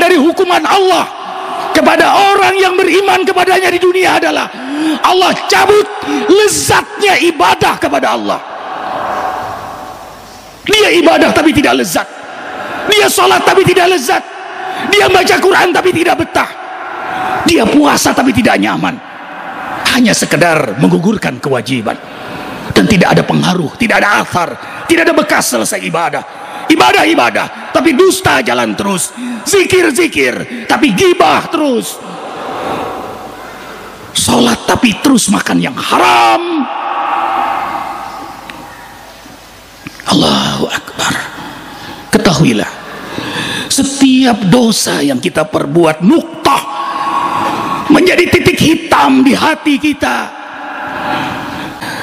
dari hukuman Allah kepada orang yang beriman kepadanya di dunia adalah Allah cabut lezatnya ibadah kepada Allah. Dia ibadah tapi tidak lezat, dia sholat tapi tidak lezat, dia baca Quran tapi tidak betah, dia puasa tapi tidak nyaman, hanya sekedar menggugurkan kewajiban dan tidak ada pengaruh, tidak ada athar, tidak ada bekas selesai ibadah. Ibadah tapi dusta jalan terus, zikir tapi gibah terus, sholat tapi terus makan yang haram. Allahu Akbar. Ketahuilah, setiap dosa yang kita perbuat nuktah menjadi titik hitam di hati kita.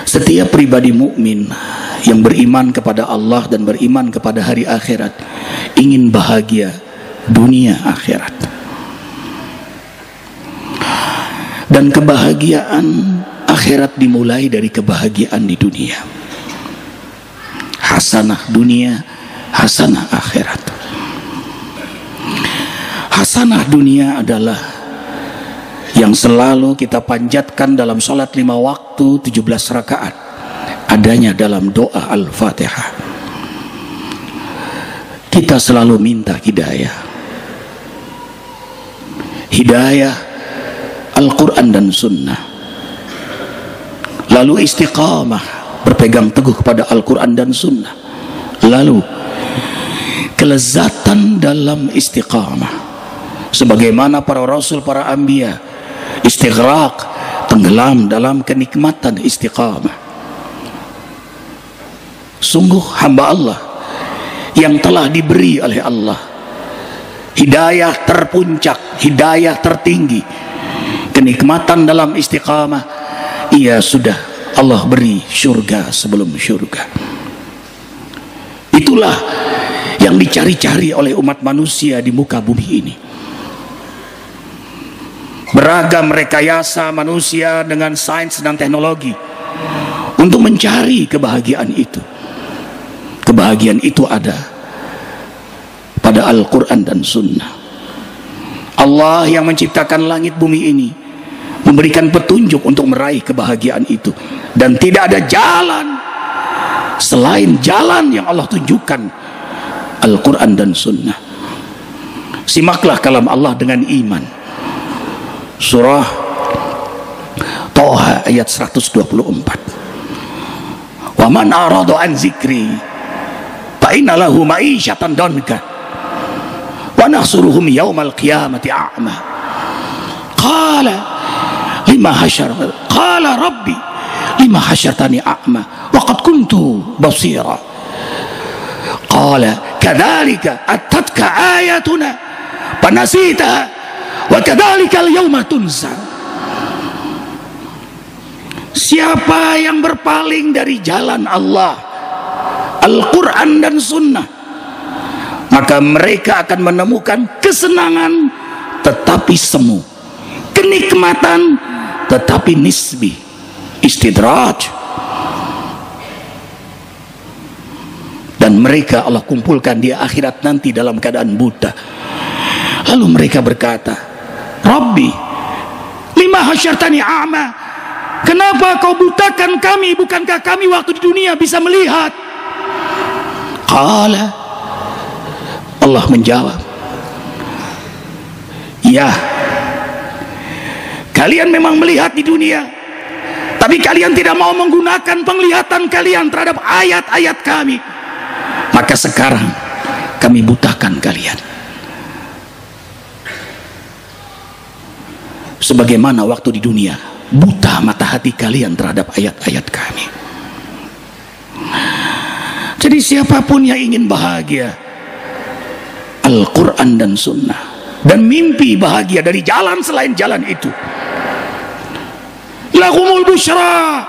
Setiap pribadi mukmin yang beriman kepada Allah dan beriman kepada hari akhirat ingin bahagia dunia akhirat, dan kebahagiaan akhirat dimulai dari kebahagiaan di dunia. Hasanah dunia, hasanah akhirat. Hasanah dunia adalah yang selalu kita panjatkan dalam sholat 5 waktu 17 rakaat, adanya dalam doa Al-Fatihah. Kita selalu minta hidayah, hidayah Al-Quran dan Sunnah, lalu istiqamah, berpegang teguh kepada Al-Quran dan Sunnah, lalu kelezatan dalam istiqamah sebagaimana para rasul, para anbiya istighraq, tenggelam dalam kenikmatan istiqamah. Sungguh hamba Allah yang telah diberi oleh Allah hidayah terpuncak, hidayah tertinggi, kenikmatan dalam istiqamah. Ia sudah Allah beri surga sebelum surga. Itulah yang dicari-cari oleh umat manusia di muka bumi ini. Beragam rekayasa manusia dengan sains dan teknologi untuk mencari kebahagiaan itu. Kebahagiaan itu ada pada Al-Quran dan Sunnah. Allah yang menciptakan langit bumi ini memberikan petunjuk untuk meraih kebahagiaan itu, dan tidak ada jalan selain jalan yang Allah tunjukkan, Al-Quran dan Sunnah. Simaklah kalam Allah dengan iman. Surah Toha ayat 124. Wa man arada an zikri fa inna lahu ma'isyatan danka wa nahsuruhum yaumal qiyamati a'ma. Qala lima hasyar, qala rabbi lima hasyartani a'ma wa qad kuntu basira. Qala kadzalika atatka ayatuna fanasitaha wa kadzalika al-yawma tunsa. Siapa yang berpaling dari jalan Allah, Al-Quran dan Sunnah, maka mereka akan menemukan kesenangan tetapi semu, kenikmatan tetapi nisbi, istidraj. Dan mereka Allah kumpulkan di akhirat nanti dalam keadaan buta. Lalu mereka berkata, Rabbi lima hasyartani a'ma, kenapa kau butakan kami? Bukankah kami waktu di dunia bisa melihat? Qala, Allah menjawab, ya, kalian memang melihat di dunia, tapi kalian tidak mau menggunakan penglihatan kalian terhadap ayat-ayat kami. Maka sekarang kami butakan kalian, sebagaimana waktu di dunia buta mata hati kalian terhadap ayat-ayat kami. Jadi siapapun yang ingin bahagia, Al-Quran dan Sunnah, dan mimpi bahagia dari jalan selain jalan itu, lahumul busyra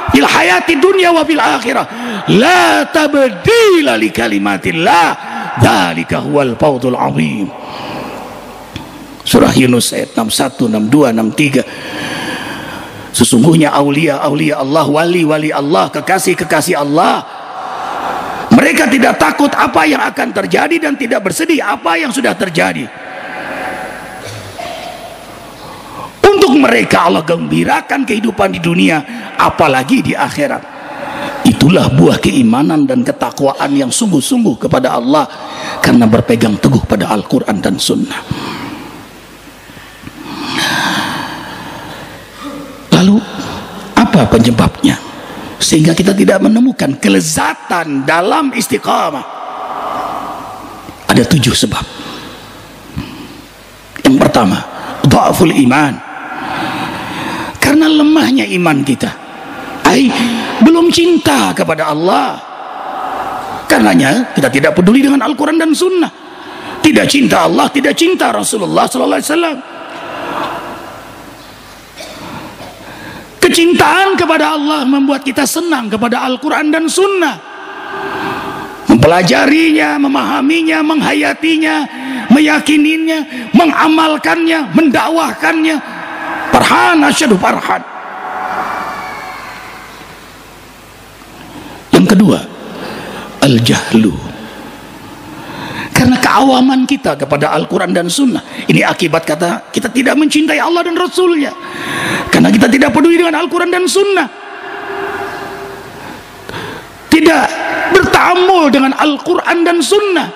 fil hayati dunya wa fil akhirah la tabdila li kalimatillah dzalika huwal fawzul azim. Surah Yunus ayat 61, 62, 63. Sesungguhnya aulia-aulia Allah, wali-wali Allah, kekasih-kekasih Allah, mereka tidak takut apa yang akan terjadi dan tidak bersedih apa yang sudah terjadi. Untuk mereka Allah gembirakan kehidupan di dunia, apalagi di akhirat. Itulah buah keimanan dan ketakwaan yang sungguh-sungguh kepada Allah, karena berpegang teguh pada Al-Quran dan Sunnah. Lalu apa penyebabnya sehingga kita tidak menemukan kelezatan dalam istiqamah? Ada 7 sebab. Yang pertama, dha'ful iman, karena lemahnya iman kita. Belum cinta kepada Allah, karenanya kita tidak peduli dengan Al-Quran dan Sunnah. Tidak cinta Allah, tidak cinta Rasulullah SAW. Kecintaan kepada Allah membuat kita senang kepada Al-Quran dan Sunnah, mempelajarinya, memahaminya, menghayatinya, meyakininya, mengamalkannya, mendakwahkannya. Farhan asyadu farhan. Yang kedua, al-jahlu, karena keawaman kita kepada Al-Quran dan Sunnah. Ini akibat kata kita tidak mencintai Allah dan Rasulnya, karena kita tidak peduli dengan Al-Quran dan Sunnah, tidak bertaamul dengan Al-Quran dan Sunnah.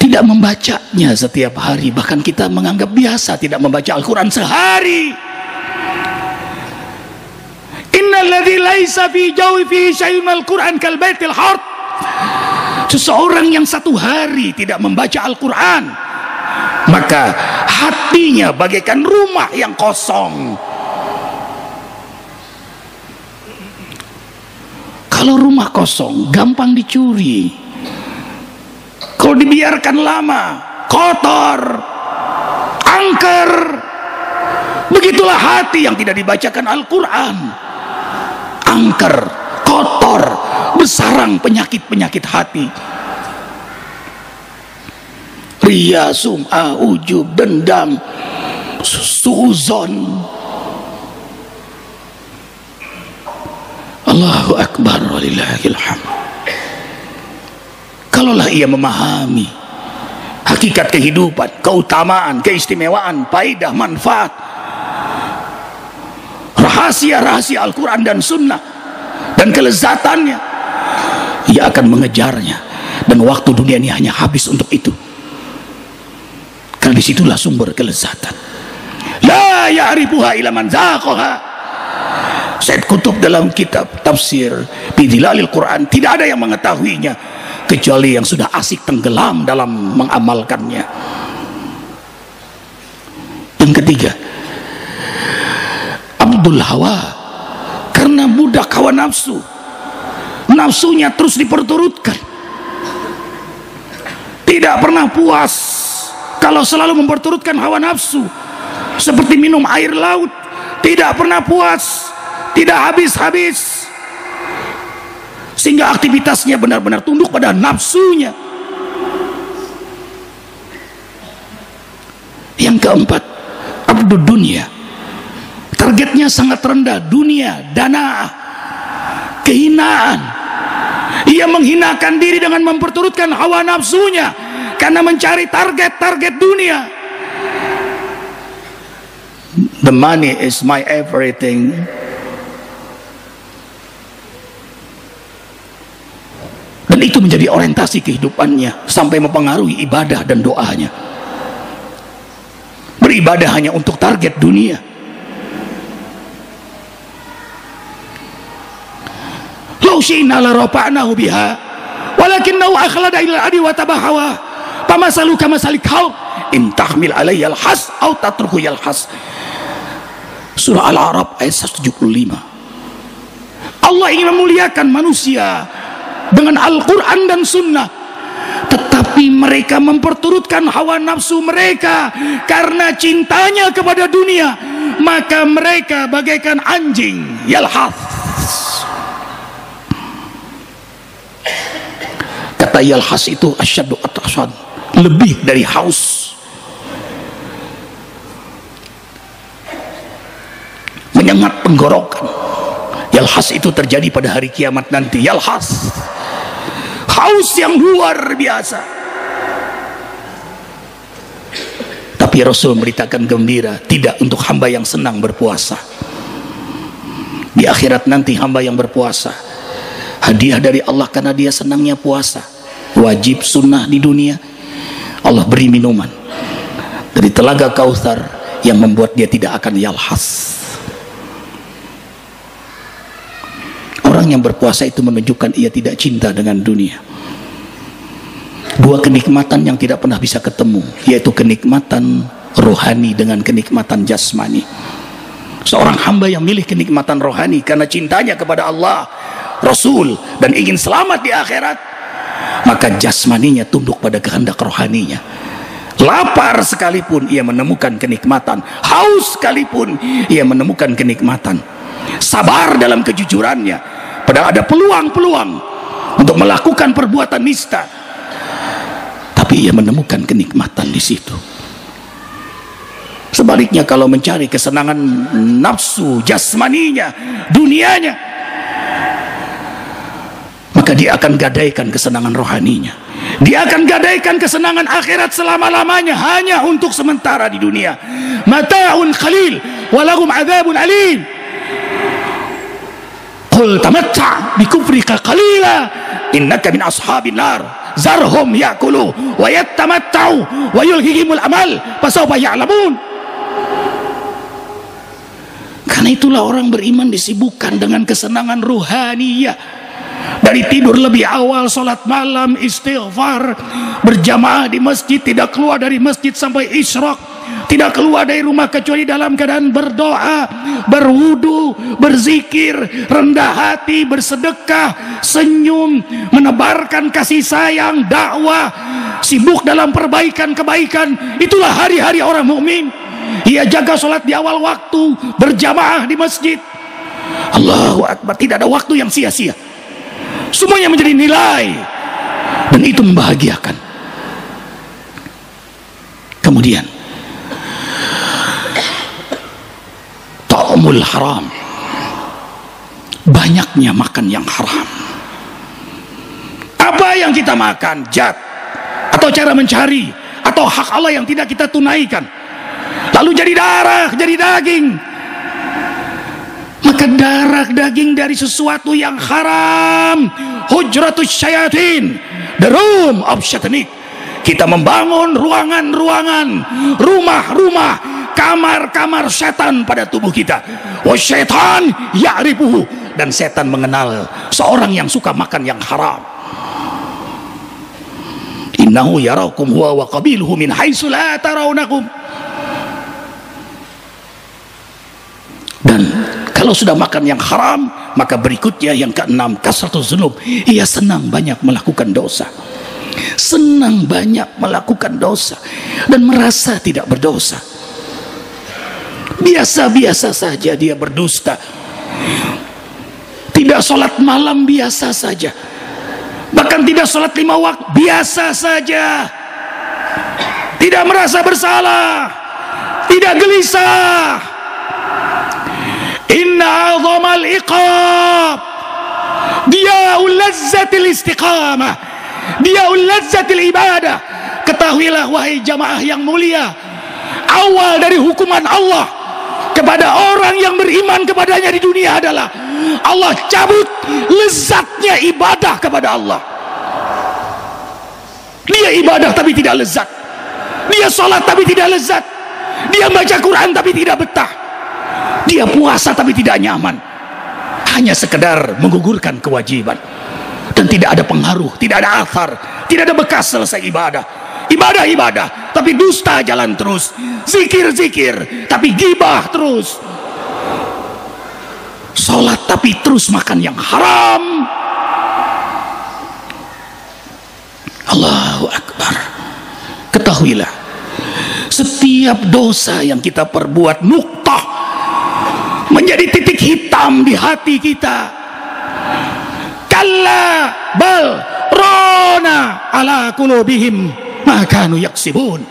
Tidak membacanya setiap hari, bahkan kita menganggap biasa tidak membaca Al-Quran sehari. Innalladzi laisa fi jawfi syai'un al-Qur'an kal baitil hard. Seseorang yang 1 hari tidak membaca Al-Quran, maka hatinya bagaikan rumah yang kosong. Kalau rumah kosong gampang dicuri. Kalau dibiarkan lama, kotor, angker. Begitulah hati yang tidak dibacakan Al-Quran. Angker, kotor, bersarang penyakit-penyakit hati. Riya, sum'ah, ujub, dendam, suuzon. Allahu Akbar walillahil hamd. Kalaulah ia memahami hakikat kehidupan, keutamaan, keistimewaan, faedah, manfaat, rahasia-rahasia Al-Quran dan Sunnah, dan kelezatannya, ia akan mengejarnya, dan waktu dunia ini hanya habis untuk itu, karena disitulah sumber kelezatan. La ya'rifuha illa man zaqaha. Said Qutb dalam kitab tafsir Bidhilalil Quran, tidak ada yang mengetahuinya kecuali yang sudah asik tenggelam dalam mengamalkannya. Yang ketiga, Abdul Hawa, karena budak hawa nafsu, nafsunya terus diperturutkan, tidak pernah puas kalau selalu memperturutkan hawa nafsu, seperti minum air laut, tidak pernah puas, tidak habis-habis, sehingga aktivitasnya benar-benar tunduk pada nafsunya. Yang keempat, abdud dunia, targetnya sangat rendah, dunia, dana, kehinaan. Ia menghinakan diri dengan memperturutkan hawa nafsunya karena mencari target-target dunia. The money is my everything. Dan itu menjadi orientasi kehidupannya sampai mempengaruhi ibadah dan doanya. Beribadah hanya untuk target dunia. Lau syi'na la rafa'nahu biha walakinnahu akhlada ila al-ardi wa tabahawa famasalu kamasali kalb in tahmil alayhi al-has aw tatruku yalhas. Surah Al-A'raf ayat 175. Allah ingin memuliakan manusia dengan Al-Quran dan Sunnah, tetapi mereka memperturutkan hawa nafsu mereka karena cintanya kepada dunia, maka mereka bagaikan anjing yalhath. Kata yalhas itu asyaddu atasan, lebih dari haus, menyengat tenggorokan. Yalhas itu terjadi pada hari kiamat nanti. Yalhas, haus yang luar biasa. Tapi Rasul memberitakan gembira, tidak untuk hamba yang senang berpuasa. Di akhirat nanti hamba yang berpuasa hadiah dari Allah karena dia senangnya puasa. Wajib sunnah di dunia, Allah beri minuman dari telaga Kautsar yang membuat dia tidak akan yalhas. Orang yang berpuasa itu menunjukkan ia tidak cinta dengan dunia. Dua kenikmatan yang tidak pernah bisa ketemu, yaitu kenikmatan rohani dengan kenikmatan jasmani. Seorang hamba yang milih kenikmatan rohani karena cintanya kepada Allah, Rasul, dan ingin selamat di akhirat, maka jasmaninya tunduk pada kehendak rohaninya. Lapar sekalipun ia menemukan kenikmatan, haus sekalipun ia menemukan kenikmatan. Sabar dalam kejujurannya, padahal ada peluang-peluang untuk melakukan perbuatan nista, tapi ia menemukan kenikmatan di situ. Sebaliknya kalau mencari kesenangan nafsu jasmaninya, dunianya, maka dia akan gadaikan kesenangan rohaninya. Dia akan gadaikan kesenangan akhirat selama-lamanya hanya untuk sementara di dunia. Mata'un qalil walahum adzabun alim. Qul tamatta' bi kufrika qalila innaka min ashabin nar zarhum ya'kulu wa yattamatta'u wa yulhihimul amal fasawfa ya'lamun. Karena itulah orang beriman disibukkan dengan kesenangan ruhaniyah. Dari tidur lebih awal, sholat malam, istighfar, berjamaah di masjid, tidak keluar dari masjid sampai isyraq, tidak keluar dari rumah kecuali dalam keadaan berdoa, berwudu, berzikir, rendah hati, bersedekah, senyum, menebarkan kasih sayang, dakwah, sibuk dalam perbaikan-kebaikan. Itulah hari-hari orang mukmin. Ia jaga sholat di awal waktu, berjamaah di masjid. Allahu Akbar, tidak ada waktu yang sia-sia. Semuanya menjadi nilai, dan itu membahagiakan. Kemudian ta'amul haram, banyaknya makan yang haram. Apa yang kita makan, jat atau cara mencari atau hak Allah yang tidak kita tunaikan, lalu jadi darah, jadi daging. Maka darah daging dari sesuatu yang haram, hujratus syayatin, the room of syaitan. Kita membangun ruangan-ruangan, rumah-rumah, kamar-kamar setan pada tubuh kita. Wa syaitan ya'rifuhu, dan setan mengenal seorang yang suka makan yang haram. Innahu yarakum huwa wa qabiluhu min haitsu la tarawnakum. Dan kalau sudah makan yang haram, maka berikutnya yang keenam, kasratus dzunub. Ia senang banyak melakukan dosa. Senang banyak melakukan dosa dan merasa tidak berdosa. Biasa-biasa saja dia berdusta. Tidak sholat malam, biasa saja. Bahkan tidak sholat 5 waktu, biasa saja. Tidak merasa bersalah, tidak gelisah. Inna azamal iqab diyaul lazzatil istiqamah, diyaul lazzatil ibadah. Ketahuilah wahai jamaah yang mulia, awal dari hukuman Allah kepada orang yang beriman kepadanya di dunia adalah Allah cabut lezatnya ibadah kepada Allah. Dia ibadah tapi tidak lezat, dia sholat tapi tidak lezat, dia baca Quran tapi tidak betah, dia puasa tapi tidak nyaman, hanya sekedar menggugurkan kewajiban, dan tidak ada pengaruh, tidak ada athar, tidak ada bekas selesai ibadah. Ibadah tapi dusta jalan terus, zikir tapi gibah terus, sholat tapi terus makan yang haram. Allahu Akbar. Ketahuilah, setiap dosa yang kita perbuat nuktah, menjadi titik hitam di hati kita. Kalla bal rona ala qulubihim ma kanu yaksibun.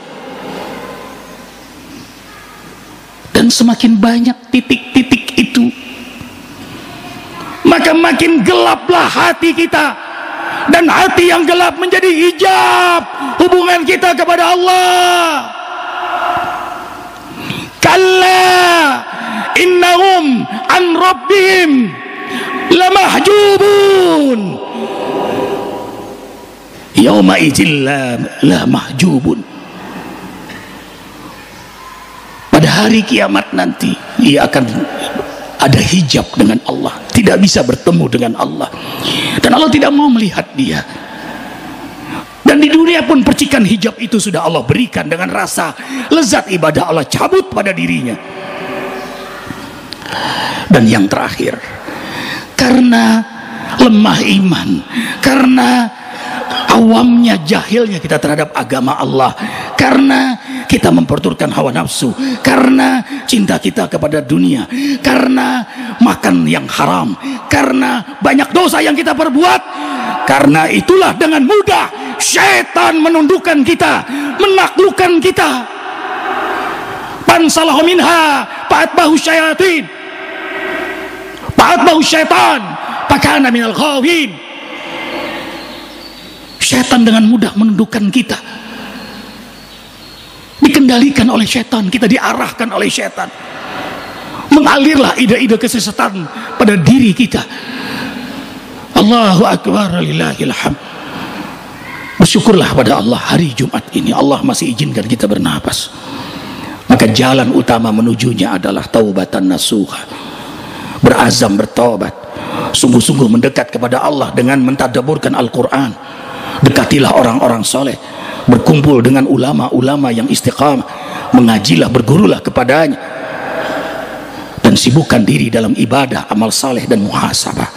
Dan semakin banyak titik-titik itu, maka makin gelaplah hati kita, dan hati yang gelap menjadi hijab hubungan kita kepada Allah. kalla innahum an rabbihim lamahjubun yauma idzil la mahjubun. Pada hari kiamat nanti ia akan ada hijab dengan Allah, tidak bisa bertemu dengan Allah, dan Allah tidak mau melihat dia. Dan di dunia pun percikan hijab itu sudah Allah berikan, dengan rasa lezat ibadah Allah cabut pada dirinya. Dan yang terakhir, karena lemah iman, karena awamnya, jahilnya kita terhadap agama Allah, karena kita memperturutkan hawa nafsu, karena cinta kita kepada dunia, karena makan yang haram, karena banyak dosa yang kita perbuat, karena itulah dengan mudah syaitan menundukkan kita, menaklukkan kita. Pansalahu minha fa'atbahu syayatin, fa'atbahu syaitan fakana minal ghawin. Syaitan dengan mudah menundukkan kita, dikendalikan oleh syaitan, kita diarahkan oleh syaitan, mengalirlah ide-ide kesesatan pada diri kita. Allahu akbar, lillahil hamd. Bersyukurlah pada Allah, hari Jumat ini Allah masih izinkan kita bernapas. Maka jalan utama menujunya adalah taubatan nasuha, berazam bertaubat, sungguh-sungguh mendekat kepada Allah dengan mentadabburkan Al-Quran. Dekatilah orang-orang soleh, berkumpul dengan ulama-ulama yang istiqamah, mengajilah, bergurulah kepadanya, dan sibukkan diri dalam ibadah, amal saleh dan muhasabah.